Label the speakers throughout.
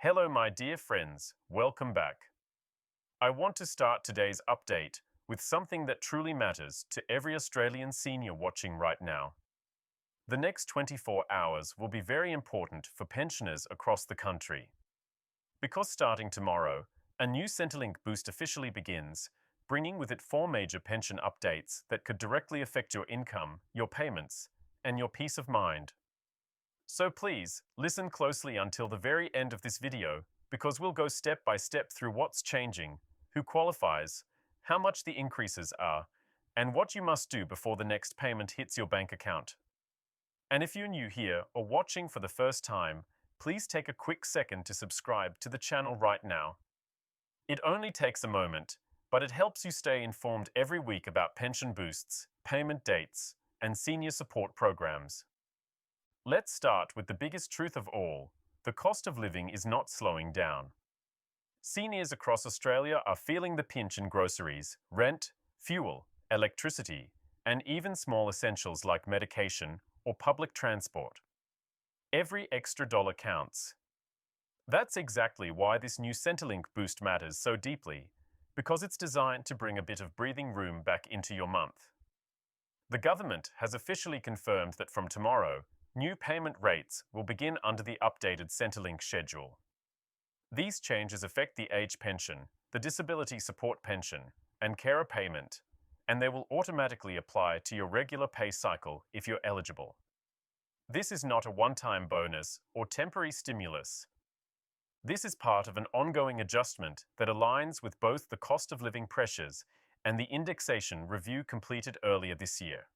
Speaker 1: Hello, my dear friends. Welcome back. I want to start today's update with something that truly matters to every Australian senior watching right now. The next 24 hours will be very important for pensioners across the country. Because starting tomorrow, a new Centrelink boost officially begins, bringing with it four major pension updates that could directly affect your income, your payments, and your peace of mind. So please, listen closely until the very end of this video, because we'll go step by step through what's changing, who qualifies, how much the increases are, and what you must do before the next payment hits your bank account. And if you're new here or watching for the first time, please take a quick second to subscribe to the channel right now. It only takes a moment, but it helps you stay informed every week about pension boosts, payment dates, and senior support programs. Let's start with the biggest truth of all. The cost of living is not slowing down. Seniors across Australia are feeling the pinch in groceries, rent, fuel, electricity, and even small essentials like medication or public transport. Every extra dollar counts. That's exactly why this new Centrelink boost matters so deeply, because it's designed to bring a bit of breathing room back into your month. The government has officially confirmed that from tomorrow, new payment rates will begin under the updated Centrelink schedule. These changes affect the age pension, the disability support pension, and carer payment, and they will automatically apply to your regular pay cycle if you're eligible. This is not a one-time bonus or temporary stimulus. This is part of an ongoing adjustment that aligns with both the cost of living pressures and the indexation review completed earlier this year.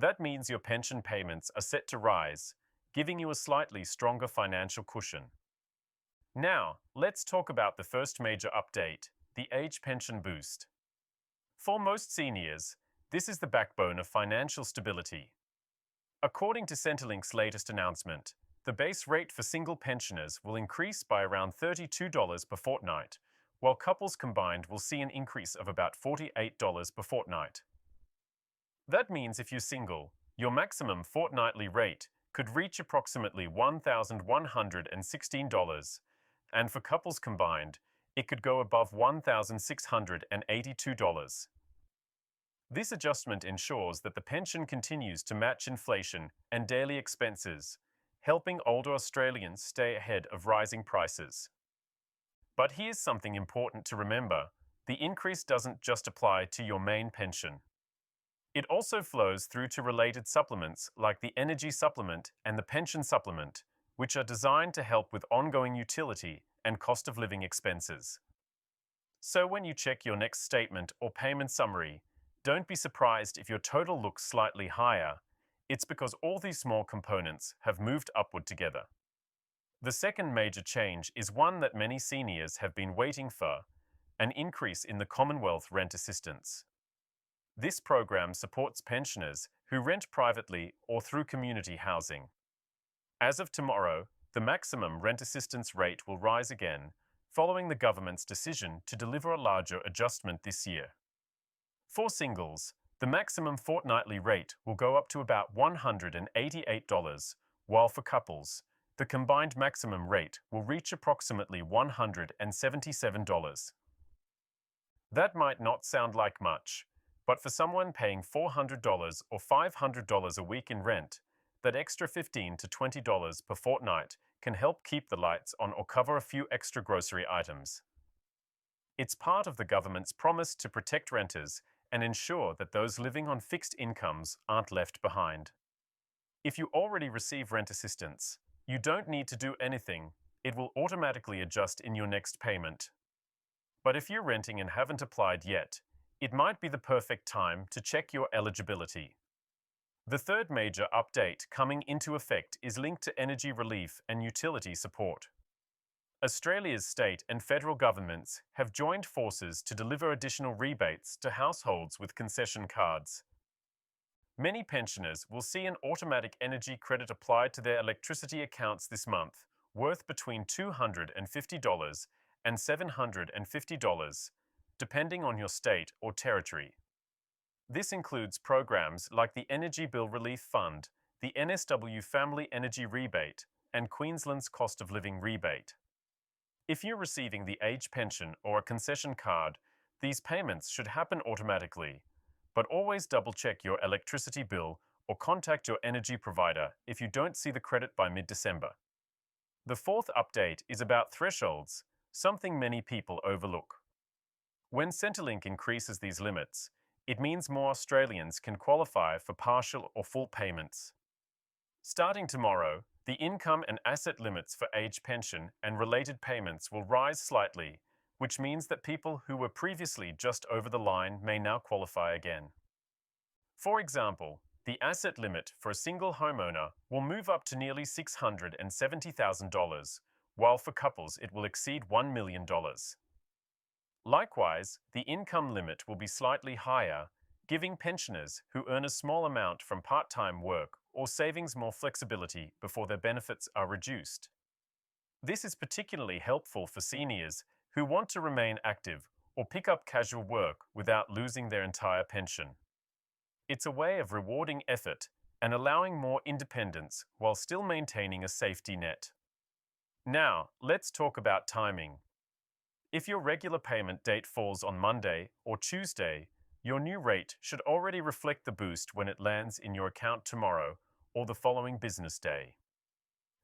Speaker 1: That means your pension payments are set to rise, giving you a slightly stronger financial cushion. Now, let's talk about the first major update, the age pension boost. For most seniors, this is the backbone of financial stability. According to Centrelink's latest announcement, the base rate for single pensioners will increase by around $32 per fortnight, while couples combined will see an increase of about $48 per fortnight. That means if you're single, your maximum fortnightly rate could reach approximately $1,116, and for couples combined, it could go above $1,682. This adjustment ensures that the pension continues to match inflation and daily expenses, helping older Australians stay ahead of rising prices. But here's something important to remember: the increase doesn't just apply to your main pension. It also flows through to related supplements like the energy supplement and the pension supplement, which are designed to help with ongoing utility and cost of living expenses. So when you check your next statement or payment summary, don't be surprised if your total looks slightly higher. It's because all these small components have moved upward together. The second major change is one that many seniors have been waiting for: an increase in the Commonwealth Rent Assistance. This program supports pensioners who rent privately or through community housing. As of tomorrow, the maximum rent assistance rate will rise again, following the government's decision to deliver a larger adjustment this year. For singles, the maximum fortnightly rate will go up to about $188, while for couples, the combined maximum rate will reach approximately $177. That might not sound like much, but for someone paying $400 or $500 a week in rent, that extra $15 to $20 per fortnight can help keep the lights on or cover a few extra grocery items. It's part of the government's promise to protect renters and ensure that those living on fixed incomes aren't left behind. If you already receive rent assistance, you don't need to do anything. It will automatically adjust in your next payment. But if you're renting and haven't applied yet, it might be the perfect time to check your eligibility. The third major update coming into effect is linked to energy relief and utility support. Australia's state and federal governments have joined forces to deliver additional rebates to households with concession cards. Many pensioners will see an automatic energy credit applied to their electricity accounts this month, worth between $250 and $750, depending on your state or territory. This includes programs like the Energy Bill Relief Fund, the NSW Family Energy Rebate, and Queensland's Cost of Living Rebate. If you're receiving the age pension or a concession card, these payments should happen automatically, but always double-check your electricity bill or contact your energy provider if you don't see the credit by mid-December. The fourth update is about thresholds, something many people overlook. When Centrelink increases these limits, it means more Australians can qualify for partial or full payments. Starting tomorrow, the income and asset limits for age pension and related payments will rise slightly, which means that people who were previously just over the line may now qualify again. For example, the asset limit for a single homeowner will move up to nearly $670,000, while for couples it will exceed $1 million. Likewise, the income limit will be slightly higher, giving pensioners who earn a small amount from part-time work or savings more flexibility before their benefits are reduced. This is particularly helpful for seniors who want to remain active or pick up casual work without losing their entire pension. It's a way of rewarding effort and allowing more independence while still maintaining a safety net. Now, let's talk about timing. If your regular payment date falls on Monday or Tuesday, your new rate should already reflect the boost when it lands in your account tomorrow or the following business day.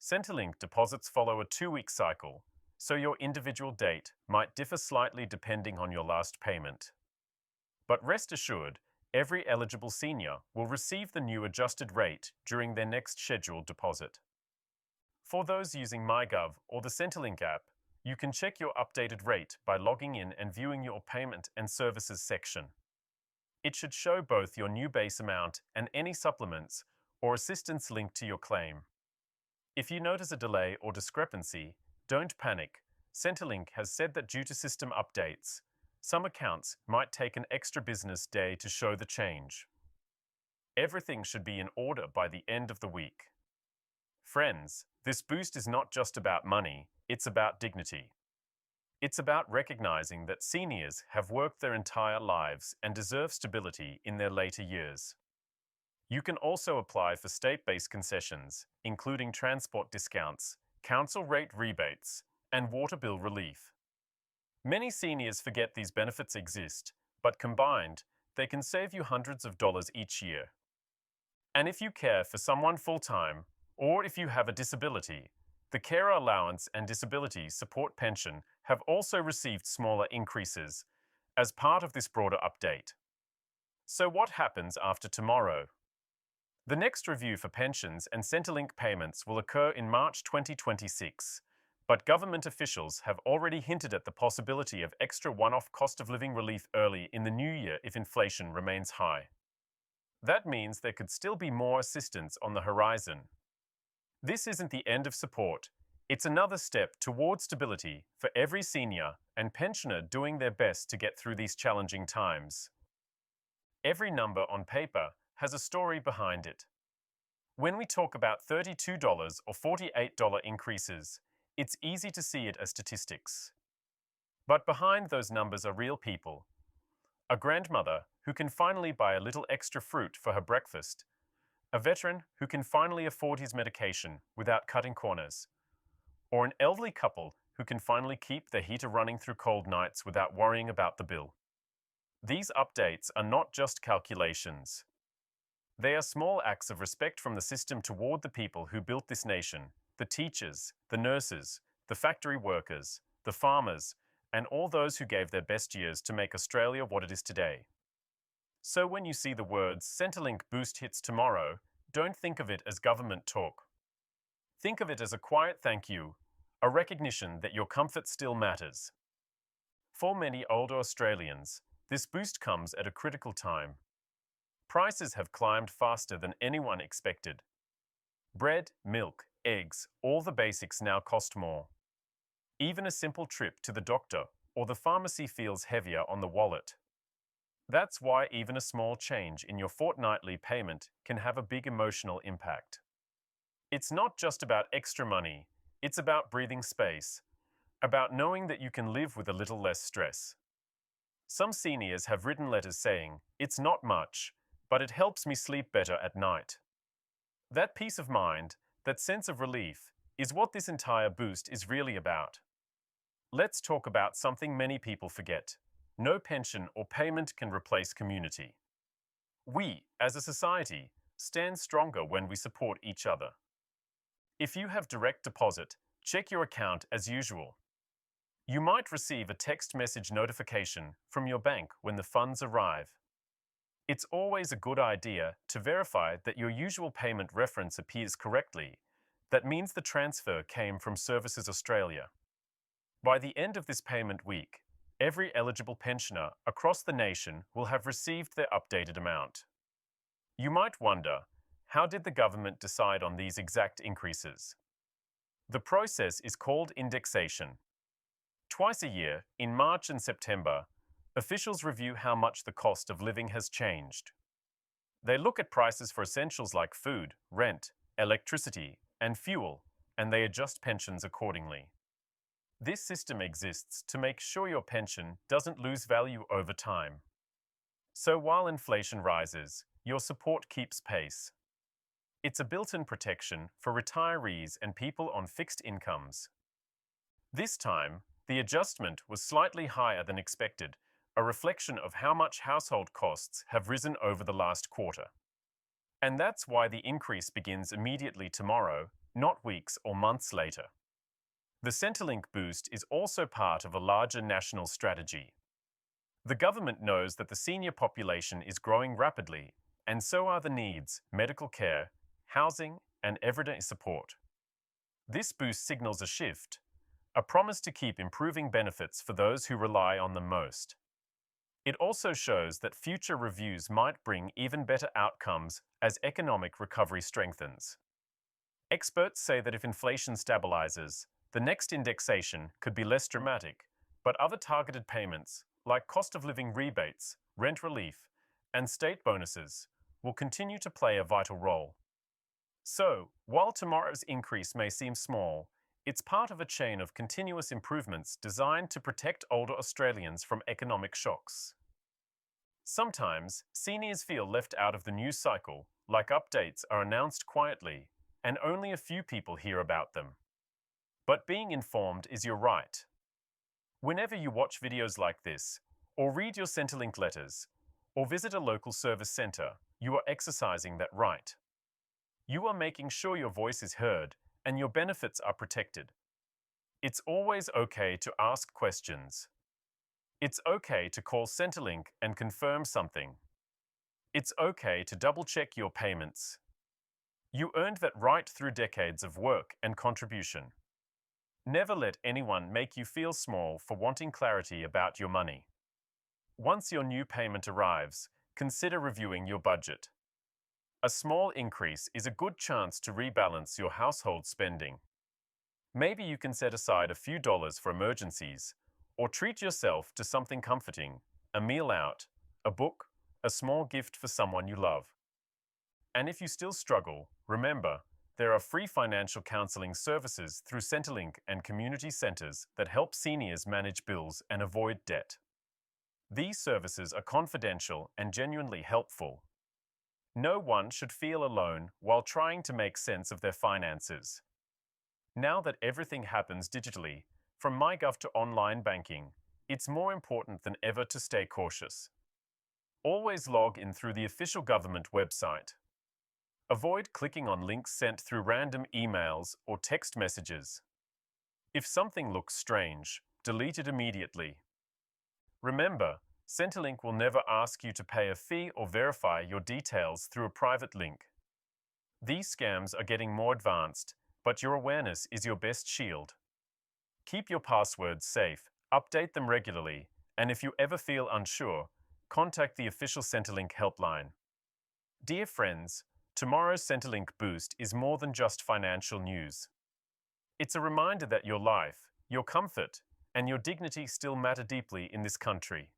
Speaker 1: Centrelink deposits follow a 2-week cycle, so your individual date might differ slightly depending on your last payment. But rest assured, every eligible senior will receive the new adjusted rate during their next scheduled deposit. For those using MyGov or the Centrelink app, you can check your updated rate by logging in and viewing your Payment and Services section. It should show both your new base amount and any supplements or assistance linked to your claim. If you notice a delay or discrepancy, don't panic. Centrelink has said that due to system updates, some accounts might take an extra business day to show the change. Everything should be in order by the end of the week. Friends, this boost is not just about money, it's about dignity. It's about recognizing that seniors have worked their entire lives and deserve stability in their later years. You can also apply for state-based concessions, including transport discounts, council rate rebates, and water bill relief. Many seniors forget these benefits exist, but combined, they can save you hundreds of dollars each year. And if you care for someone full-time, or if you have a disability, the Carer Allowance and Disability Support Pension have also received smaller increases as part of this broader update. So what happens after tomorrow? The next review for pensions and Centrelink payments will occur in March 2026, but government officials have already hinted at the possibility of extra one-off cost of living relief early in the new year if inflation remains high. That means there could still be more assistance on the horizon. This isn't the end of support. It's another step toward stability for every senior and pensioner doing their best to get through these challenging times. Every number on paper has a story behind it. When we talk about $32 or $48 increases, it's easy to see it as statistics. But behind those numbers are real people. A grandmother who can finally buy a little extra fruit for her breakfast. A veteran who can finally afford his medication without cutting corners. Or an elderly couple who can finally keep their heater running through cold nights without worrying about the bill. These updates are not just calculations. They are small acts of respect from the system toward the people who built this nation, the teachers, the nurses, the factory workers, the farmers, and all those who gave their best years to make Australia what it is today. So when you see the words Centrelink boost hits tomorrow, don't think of it as government talk. Think of it as a quiet thank you, a recognition that your comfort still matters. For many older Australians, this boost comes at a critical time. Prices have climbed faster than anyone expected. Bread, milk, eggs, all the basics now cost more. Even a simple trip to the doctor or the pharmacy feels heavier on the wallet. That's why even a small change in your fortnightly payment can have a big emotional impact. It's not just about extra money, it's about breathing space, about knowing that you can live with a little less stress. Some seniors have written letters saying, "It's not much, but it helps me sleep better at night." That peace of mind, that sense of relief, is what this entire boost is really about. let's talk about something many people forget. No pension or payment can replace community. We, as a society, stand stronger when we support each other. If you have direct deposit, check your account as usual. You might receive a text message notification from your bank when the funds arrive. It's always a good idea to verify that your usual payment reference appears correctly. That means the transfer came from Services Australia. By the end of this payment week, every eligible pensioner across the nation will have received their updated amount. You might wonder, how did the government decide on these exact increases? The process is called indexation. Twice a year, in March and September, officials review how much the cost of living has changed. They look at prices for essentials like food, rent, electricity, and fuel, and they adjust pensions accordingly. This system exists to make sure your pension doesn't lose value over time. So while inflation rises, your support keeps pace. It's a built-in protection for retirees and people on fixed incomes. This time, the adjustment was slightly higher than expected, a reflection of how much household costs have risen over the last quarter. And that's why the increase begins immediately tomorrow, not weeks or months later. The Centrelink boost is also part of a larger national strategy. The government knows that the senior population is growing rapidly, and so are the needs, medical care, housing, and everyday support. This boost signals a shift, a promise to keep improving benefits for those who rely on them most. It also shows that future reviews might bring even better outcomes as economic recovery strengthens. Experts say that if inflation stabilizes, the next indexation could be less dramatic, but other targeted payments, like cost of living rebates, rent relief, and state bonuses, will continue to play a vital role. So, while tomorrow's increase may seem small, it's part of a chain of continuous improvements designed to protect older Australians from economic shocks. Sometimes, seniors feel left out of the news cycle, like updates are announced quietly, and only a few people hear about them. But being informed is your right. Whenever you watch videos like this, or read your Centrelink letters, or visit a local service centre, you are exercising that right. You are making sure your voice is heard and your benefits are protected. It's always okay to ask questions. It's okay to call Centrelink and confirm something. It's okay to double-check your payments. You earned that right through decades of work and contribution. Never let anyone make you feel small for wanting clarity about your money. Once your new payment arrives, consider reviewing your budget. A small increase is a good chance to rebalance your household spending. Maybe you can set aside a few dollars for emergencies, or treat yourself to something comforting, a meal out, a book, a small gift for someone you love. And if you still struggle, remember, there are free financial counseling services through Centrelink and community centres that help seniors manage bills and avoid debt. These services are confidential and genuinely helpful. No one should feel alone while trying to make sense of their finances. Now that everything happens digitally, from MyGov to online banking, it's more important than ever to stay cautious. Always log in through the official government website. Avoid clicking on links sent through random emails or text messages. If something looks strange, delete it immediately. Remember, Centrelink will never ask you to pay a fee or verify your details through a private link. These scams are getting more advanced, but your awareness is your best shield. Keep your passwords safe, update them regularly, and if you ever feel unsure, contact the official Centrelink helpline. Dear friends, tomorrow's Centrelink boost is more than just financial news. It's a reminder that your life, your comfort, and your dignity still matter deeply in this country.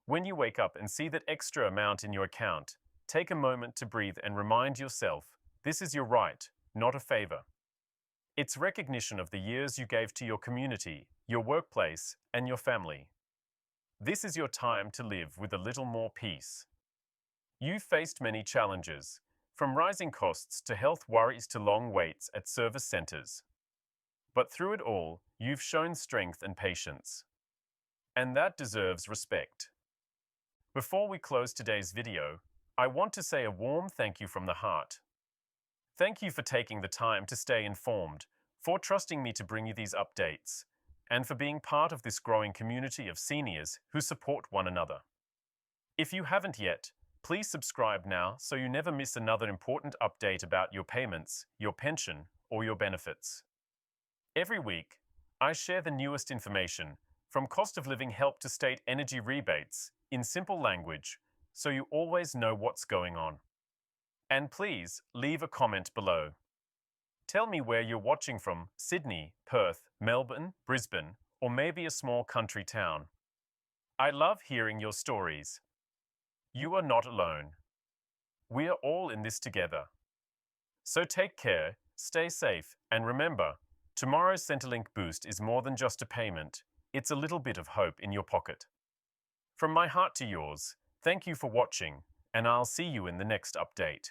Speaker 1: When you wake up and see that extra amount in your account, take a moment to breathe and remind yourself, this is your right, not a favor. It's recognition of the years you gave to your community, your workplace, and your family. This is your time to live with a little more peace. You've faced many challenges, from rising costs to health worries to long waits at service centres. But through it all, You've shown strength and patience, and that deserves respect. Before we close today's video, I want to say a warm thank you from the heart. Thank you for taking the time to stay informed, for trusting me to bring you these updates, and for being part of this growing community of seniors who support one another. If you haven't yet, please subscribe now so you never miss another important update about your payments, your pension, or your benefits. Every week, I share the newest information, from cost of living help to state energy rebates, in simple language, so you always know what's going on. And please leave a comment below. Tell me where you're watching from: Sydney, Perth, Melbourne, Brisbane, or maybe a small country town. I love hearing your stories. You are not alone. We are all in this together. So take care, stay safe, and remember, tomorrow's Centrelink boost is more than just a payment. It's a little bit of hope in your pocket. From my heart to yours, thank you for watching, and I'll see you in the next update.